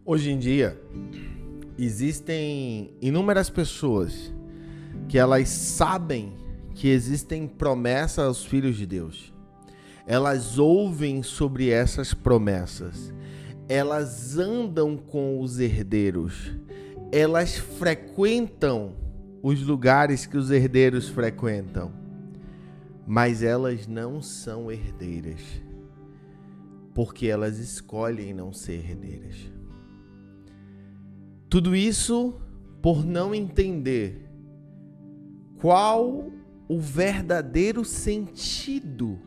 Hoje em dia, existem inúmeras pessoas que elas sabem que existem promessas aos filhos de Deus. Elas ouvem sobre essas promessas. Elas andam com os herdeiros. Elas frequentam os lugares que os herdeiros frequentam. Mas elas não são herdeiras, porque elas escolhem não ser herdeiras. Tudo isso por não entender qual o verdadeiro sentido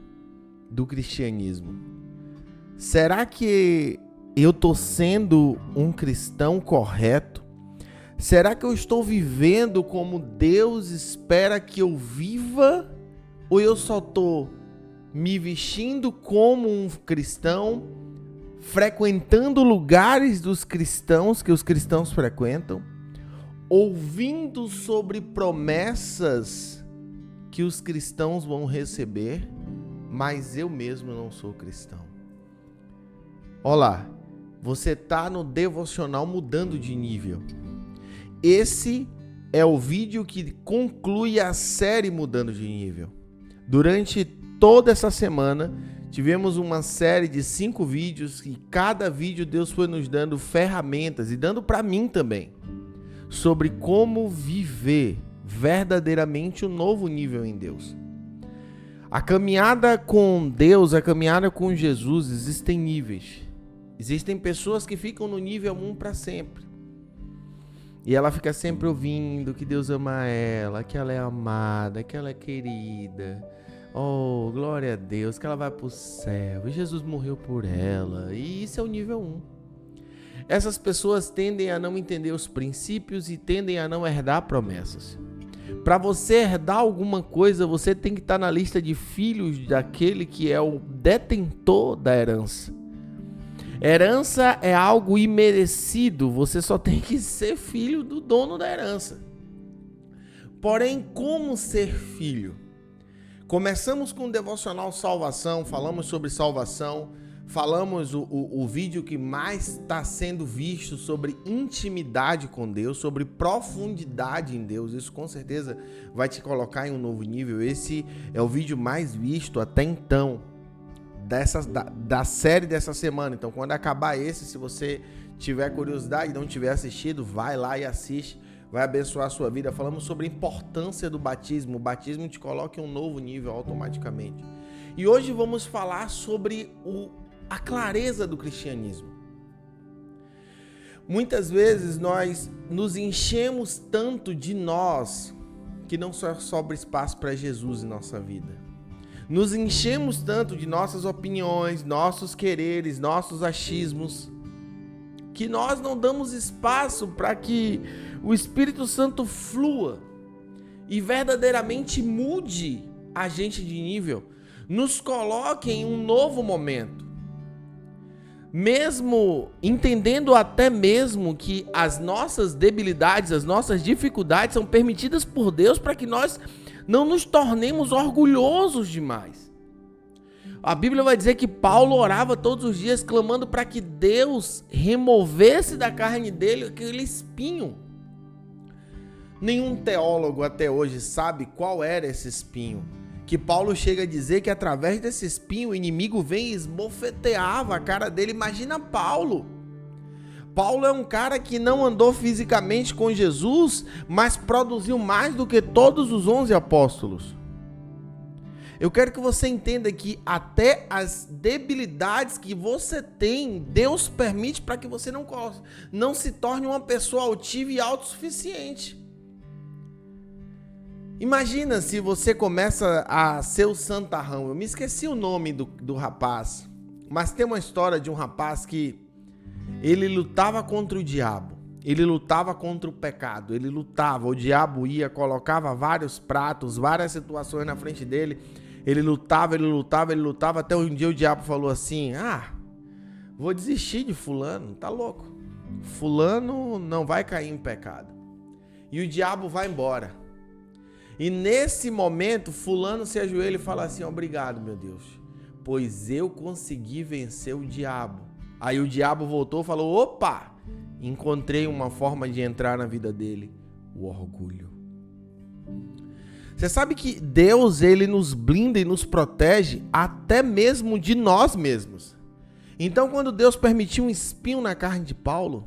do cristianismo. Será que eu estou sendo um cristão correto? Será que eu estou vivendo como Deus espera que eu viva? Ou eu só estou me vestindo como um cristão, frequentando lugares dos cristãos que os cristãos frequentam, ouvindo sobre promessas que os cristãos vão receber, mas eu mesmo não sou cristão? Olá, você está no Devocional Mudando de Nível. Esse é o vídeo que conclui a série Mudando de Nível. Durante toda essa semana, tivemos uma série de 5 vídeos e cada vídeo Deus foi nos dando ferramentas e dando para mim também sobre como viver verdadeiramente um novo nível em Deus. A caminhada com Deus, a caminhada com Jesus, existem níveis. Existem pessoas que ficam no nível 1 para sempre. E ela fica sempre ouvindo que Deus ama ela, que ela é amada, que ela é querida. Oh, glória a Deus, que ela vai para o céu. E Jesus morreu por ela. E isso é o nível 1. Essas pessoas tendem a não entender os princípios e tendem a não herdar promessas. Para você herdar alguma coisa, você tem que estar na lista de filhos daquele que é o detentor da herança. Herança é algo imerecido, você só tem que ser filho do dono da herança. Porém, como ser filho? Começamos com o Devocional Salvação, falamos sobre salvação, falamos o vídeo que mais está sendo visto sobre intimidade com Deus, sobre profundidade em Deus. Isso com certeza vai te colocar em um novo nível. Esse é o vídeo mais visto até então da série dessa semana. Então, quando acabar esse, se você tiver curiosidade e não tiver assistido, vai lá e assiste, vai abençoar a sua vida. Falamos sobre a importância do batismo. O batismo te coloca em um novo nível automaticamente. E hoje vamos falar sobre a clareza do cristianismo. Muitas vezes nós nos enchemos tanto de nós que não só sobra espaço para Jesus em nossa vida. Nos enchemos tanto de nossas opiniões, nossos quereres, nossos achismos, que nós não damos espaço para que o Espírito Santo flua e verdadeiramente mude a gente de nível, nos coloque em um novo momento. Mesmo entendendo até mesmo que as nossas debilidades, as nossas dificuldades são permitidas por Deus para que nós não nos tornemos orgulhosos demais. A Bíblia vai dizer que Paulo orava todos os dias clamando para que Deus removesse da carne dele aquele espinho. Nenhum teólogo até hoje sabe qual era esse espinho. Que Paulo chega a dizer que através desse espinho o inimigo vem e esbofeteava a cara dele. Imagina Paulo. Paulo é um cara que não andou fisicamente com Jesus, mas produziu mais do que todos os 11 apóstolos. Eu quero que você entenda que até as debilidades que você tem, Deus permite para que você não se torne uma pessoa altiva e autossuficiente. Imagina se você começa a ser o santarrão. Eu me esqueci o nome do rapaz, mas tem uma história de um rapaz que ele lutava contra o diabo, ele lutava contra o pecado, ele lutava, o diabo ia, colocava vários pratos, várias situações na frente dele, ele lutava, até um dia o diabo falou assim: vou desistir de fulano, tá louco, fulano não vai cair em pecado. E o diabo vai embora. E nesse momento, fulano se ajoelha e fala assim: obrigado, meu Deus, pois eu consegui vencer o diabo. Aí o diabo voltou e falou: opa, encontrei uma forma de entrar na vida dele: o orgulho. Você sabe que Deus, ele nos blinda e nos protege até mesmo de nós mesmos. Então, quando Deus permitiu um espinho na carne de Paulo,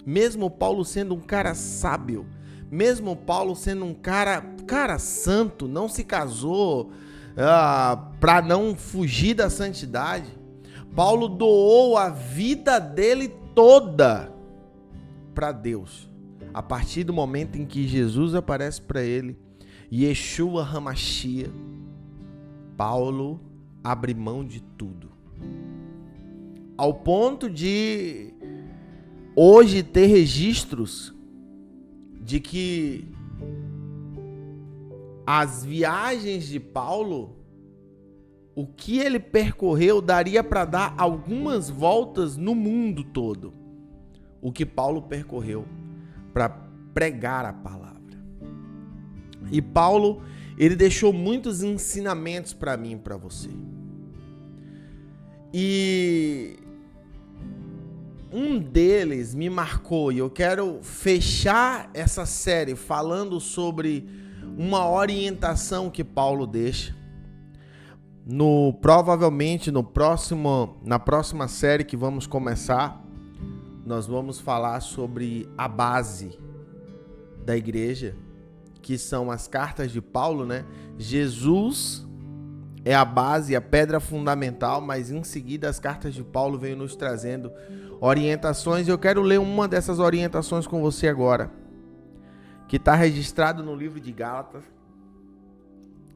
mesmo Paulo sendo um cara sábio, mesmo Paulo sendo um cara santo, não se casou para não fugir da santidade, Paulo doou a vida dele toda para Deus. A partir do momento em que Jesus aparece para ele, Yeshua HaMashiach, Paulo abre mão de tudo. Ao ponto de hoje ter registros de que as viagens de Paulo, o que ele percorreu, daria para dar algumas voltas no mundo todo. O que Paulo percorreu para pregar a palavra. E Paulo, ele deixou muitos ensinamentos para mim e para você. E um deles me marcou, e eu quero fechar essa série falando sobre uma orientação que Paulo deixa. Provavelmente na próxima série que vamos começar, nós vamos falar sobre a base da igreja, que são as cartas de Paulo, né? Jesus é a base, a pedra fundamental, mas em seguida as cartas de Paulo vêm nos trazendo orientações. E eu quero ler uma dessas orientações com você agora, que está registrado no livro de Gálatas,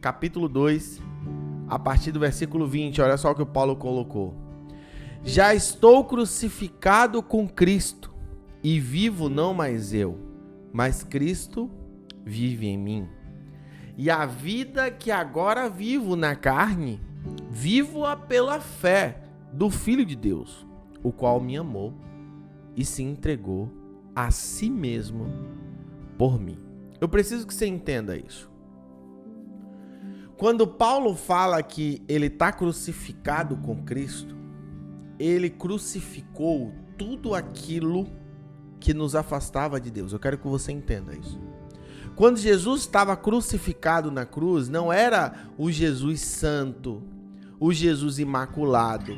capítulo 2, a partir do versículo 20. Olha só o que o Paulo colocou: já estou crucificado com Cristo, e vivo não mais eu, mas Cristo vive em mim. E a vida que agora vivo na carne, vivo-a pela fé do Filho de Deus, o qual me amou e se entregou a si mesmo por mim. Eu preciso que você entenda isso. Quando Paulo fala que ele está crucificado com Cristo, ele crucificou tudo aquilo que nos afastava de Deus. Eu quero que você entenda isso. Quando Jesus estava crucificado na cruz, não era o Jesus santo, o Jesus imaculado,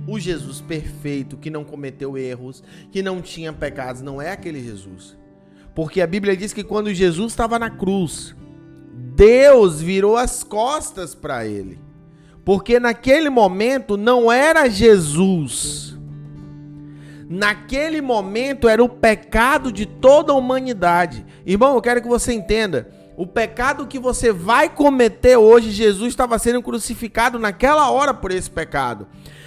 o Jesus perfeito, que não cometeu erros, que não tinha pecados. Não é aquele Jesus. Porque a Bíblia diz que quando Jesus estava na cruz, Deus virou as costas para ele. Porque naquele momento não era Jesus. Naquele momento era o pecado de toda a humanidade. Irmão, eu quero que você entenda. O pecado que você vai cometer hoje, Jesus estava sendo crucificado naquela hora por esse pecado.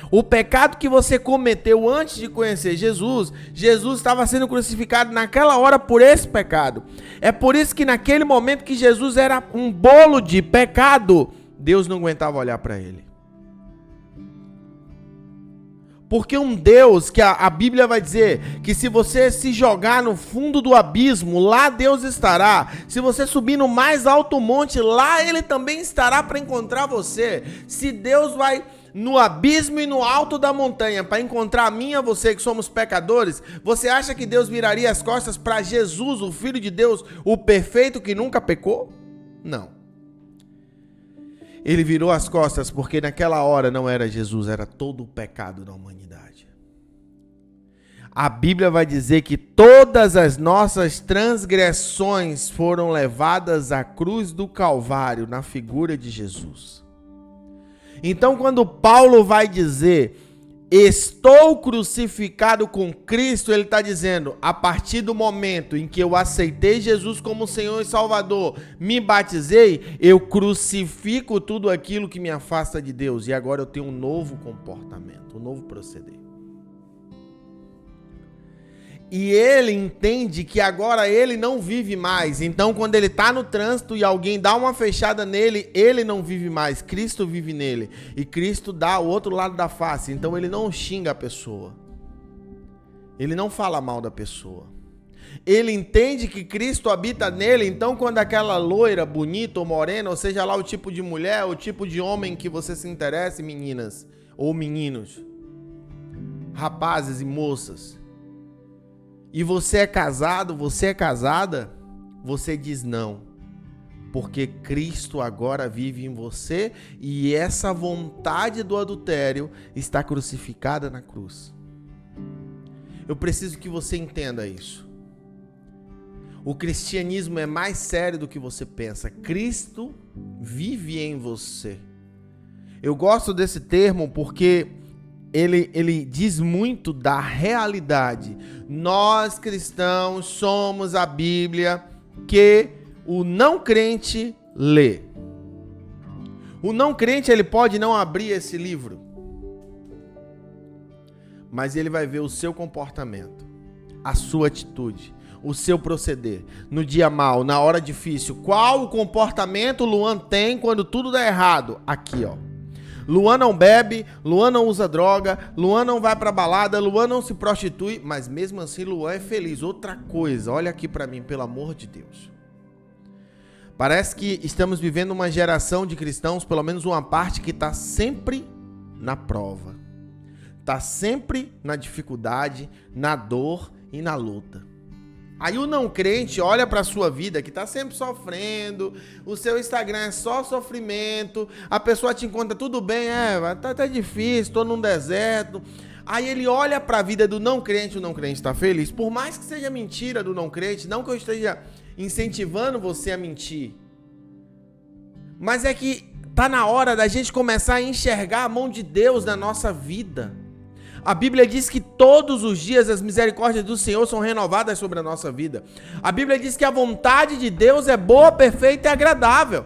O pecado que você cometeu antes de conhecer Jesus, Jesus estava sendo crucificado naquela hora por esse pecado. É por isso que naquele momento que Jesus era um bolo de pecado, Deus não aguentava olhar para ele. Porque um Deus que a Bíblia vai dizer que se você se jogar no fundo do abismo, lá Deus estará. Se você subir no mais alto monte, lá Ele também estará para encontrar você. Se Deus vai no abismo e no alto da montanha para encontrar a mim e a você, que somos pecadores, você acha que Deus viraria as costas para Jesus, o Filho de Deus, o perfeito que nunca pecou? Não. Ele virou as costas porque naquela hora não era Jesus, era todo o pecado da humanidade. A Bíblia vai dizer que todas as nossas transgressões foram levadas à cruz do Calvário, na figura de Jesus. Então, quando Paulo vai dizer: estou crucificado com Cristo, ele está dizendo, a partir do momento em que eu aceitei Jesus como Senhor e Salvador, me batizei, eu crucifico tudo aquilo que me afasta de Deus. E agora eu tenho um novo comportamento, um novo proceder. E ele entende que agora ele não vive mais. Então, quando ele está no trânsito e alguém dá uma fechada nele, ele não vive mais. Cristo vive nele. E Cristo dá o outro lado da face. Então, ele não xinga a pessoa. Ele não fala mal da pessoa. Ele entende que Cristo habita nele. Então, quando aquela loira, bonita ou morena, ou seja lá o tipo de mulher, o tipo de homem que você se interesse, meninas ou meninos, rapazes e moças, e você é casado, você é casada, você diz não. Porque Cristo agora vive em você e essa vontade do adultério está crucificada na cruz. Eu preciso que você entenda isso. O cristianismo é mais sério do que você pensa. Cristo vive em você. Eu gosto desse termo porque ele diz muito da realidade. Nós cristãos somos a Bíblia que o não crente lê. O não crente, ele pode não abrir esse livro, mas ele vai ver o seu comportamento, a sua atitude, o seu proceder, no dia mal, na hora difícil. Qual o comportamento Luan tem quando tudo dá errado? Aqui, ó. Luan não bebe, Luan não usa droga, Luan não vai pra balada, Luan não se prostitui, mas mesmo assim Luan é feliz. Outra coisa, olha aqui pra mim, pelo amor de Deus. Parece que estamos vivendo uma geração de cristãos, pelo menos uma parte, que está sempre na prova. Está sempre na dificuldade, na dor e na luta. Aí o não crente olha para a sua vida que está sempre sofrendo, o seu Instagram é só sofrimento, a pessoa te encontra tudo bem, tá difícil, estou num deserto. Aí ele olha para a vida do não crente, o não crente está feliz. Por mais que seja mentira do não crente, não que eu esteja incentivando você a mentir, mas é que tá na hora da gente começar a enxergar a mão de Deus na nossa vida. A Bíblia diz que todos os dias as misericórdias do Senhor são renovadas sobre a nossa vida. A Bíblia diz que a vontade de Deus é boa, perfeita e agradável.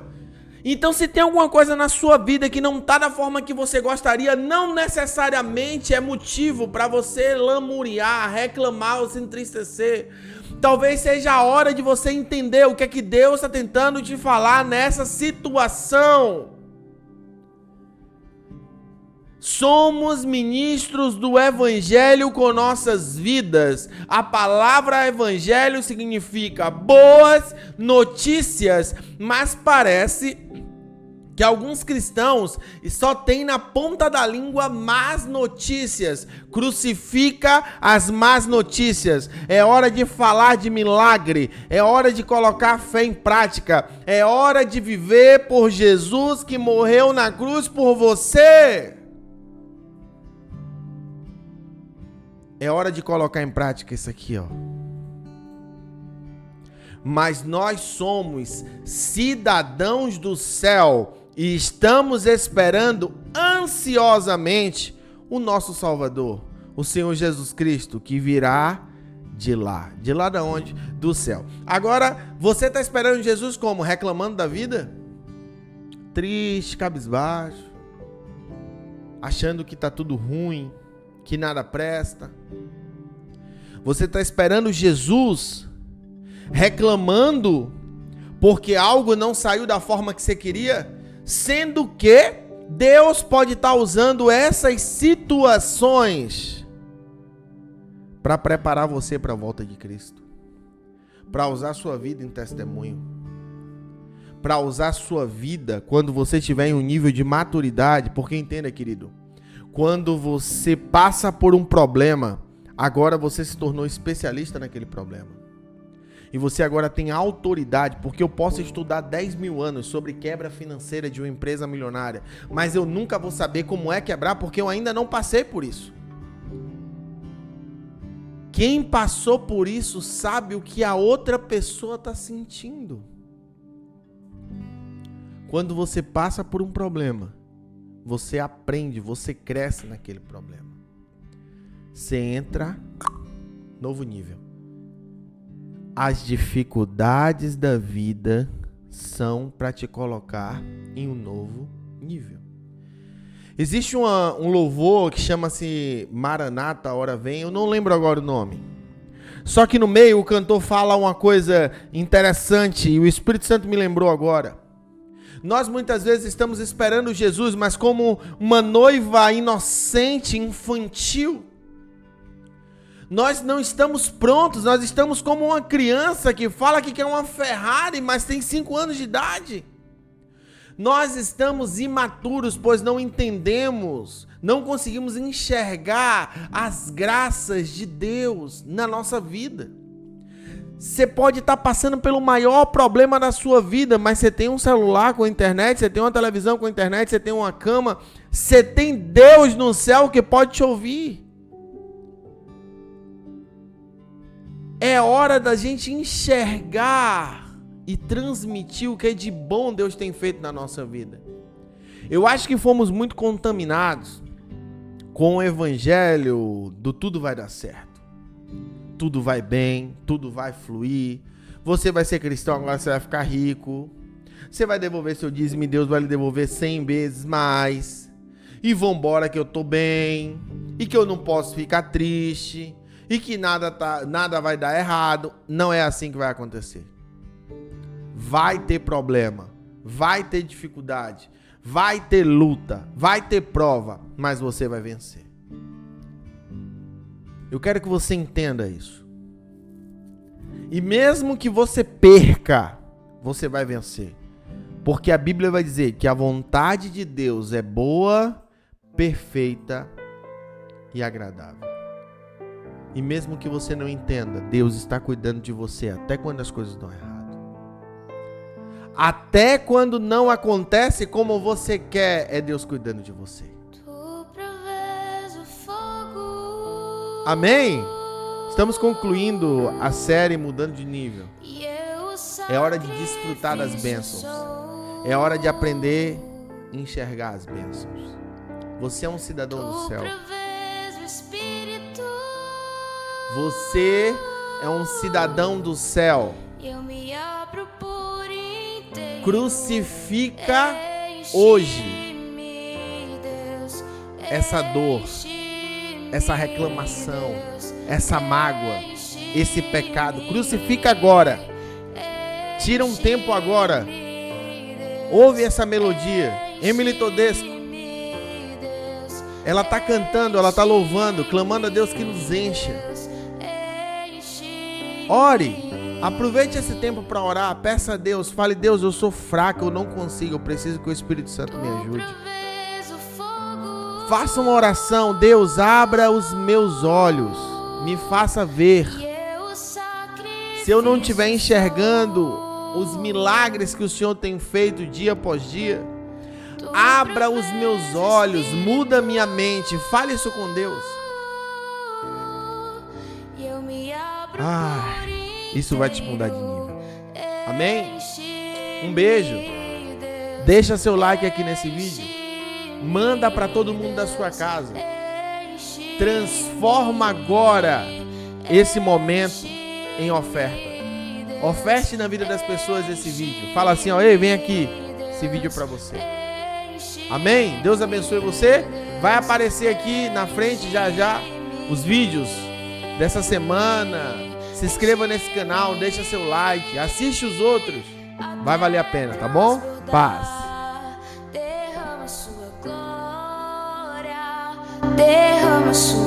Então, se tem alguma coisa na sua vida que não está da forma que você gostaria, não necessariamente é motivo para você lamuriar, reclamar ou se entristecer. Talvez seja a hora de você entender o que é que Deus está tentando te falar nessa situação. Somos ministros do Evangelho com nossas vidas. A palavra Evangelho significa boas notícias, mas parece que alguns cristãos só têm na ponta da língua más notícias. Crucifica as más notícias. É hora de falar de milagre. É hora de colocar fé em prática. É hora de viver por Jesus que morreu na cruz por você. É hora de colocar em prática isso aqui, ó. Mas nós somos cidadãos do céu e estamos esperando ansiosamente o nosso Salvador, o Senhor Jesus Cristo, que virá de lá. De lá de onde? Do céu. Agora, você está esperando Jesus como? Reclamando da vida? Triste, cabisbaixo, achando que está tudo ruim, que nada presta. Você está esperando Jesus reclamando porque algo não saiu da forma que você queria, sendo que Deus pode estar usando essas situações para preparar você para a volta de Cristo, para usar sua vida em testemunho, para usar sua vida quando você estiver em um nível de maturidade, porque entenda, querido, quando você passa por um problema, agora você se tornou especialista naquele problema. E você agora tem autoridade, porque eu posso estudar 10 mil anos sobre quebra financeira de uma empresa milionária, mas eu nunca vou saber como é quebrar, porque eu ainda não passei por isso. Quem passou por isso sabe o que a outra pessoa está sentindo. Quando você passa por um problema, você aprende, você cresce naquele problema. Você entra novo nível. As dificuldades da vida são para te colocar em um novo nível. Existe um louvor que chama-se Maranata, Hora Vem. Eu não lembro agora o nome. Só que no meio o cantor fala uma coisa interessante e o Espírito Santo me lembrou agora. Nós muitas vezes estamos esperando Jesus, mas como uma noiva inocente, infantil. Nós não estamos prontos, nós estamos como uma criança que fala que quer uma Ferrari, mas tem 5 anos de idade. Nós estamos imaturos, pois não entendemos, não conseguimos enxergar as graças de Deus na nossa vida. Você pode estar passando pelo maior problema da sua vida, mas você tem um celular com internet, você tem uma televisão com internet, você tem uma cama, você tem Deus no céu que pode te ouvir. É hora da gente enxergar e transmitir o que de bom Deus tem feito na nossa vida. Eu acho que fomos muito contaminados com o evangelho do tudo vai dar certo. Tudo vai bem, tudo vai fluir. Você vai ser cristão, agora você vai ficar rico. Você vai devolver seu dízimo e Deus vai lhe devolver 100 vezes mais. E vambora que eu tô bem. E que eu não posso ficar triste. E que nada vai dar errado. Não é assim que vai acontecer. Vai ter problema, vai ter dificuldade, vai ter luta, vai ter prova, mas você vai vencer. Eu quero que você entenda isso. E mesmo que você perca, você vai vencer. Porque a Bíblia vai dizer que a vontade de Deus é boa, perfeita e agradável. E mesmo que você não entenda, Deus está cuidando de você até quando as coisas dão errado. Até quando não acontece como você quer, é Deus cuidando de você. Amém? Estamos concluindo a série Mudando de Nível. É hora de desfrutar das bênçãos. É hora de aprender a enxergar as bênçãos. Você é um cidadão do céu. Você é um cidadão do céu. Crucifica hoje essa dor, essa reclamação, essa mágoa, esse pecado. Crucifica agora. Tira um tempo agora. Ouve essa melodia. Emily Todesco. Ela está cantando, ela está louvando, clamando a Deus que nos encha. Ore. Aproveite esse tempo para orar, peça a Deus, fale: Deus, eu sou fraco, eu não consigo, eu preciso que o Espírito Santo me ajude. Faça uma oração: Deus, abra os meus olhos, me faça ver. Se eu não estiver enxergando os milagres que o Senhor tem feito dia após dia, abra os meus olhos, muda minha mente, fale isso com Deus. Isso vai te mudar de nível. Amém? Um beijo. Deixa seu like aqui nesse vídeo. Manda para todo mundo da sua casa. Transforma agora esse momento em oferta. Oferte na vida das pessoas esse vídeo. Fala assim, ó: ei, vem aqui, esse vídeo é para você. Amém? Deus abençoe você. Vai aparecer aqui na frente já os vídeos dessa semana. Se inscreva nesse canal, deixa seu like, assiste os outros, vai valer a pena, tá bom? Paz. Derrama sua glória, derrama sua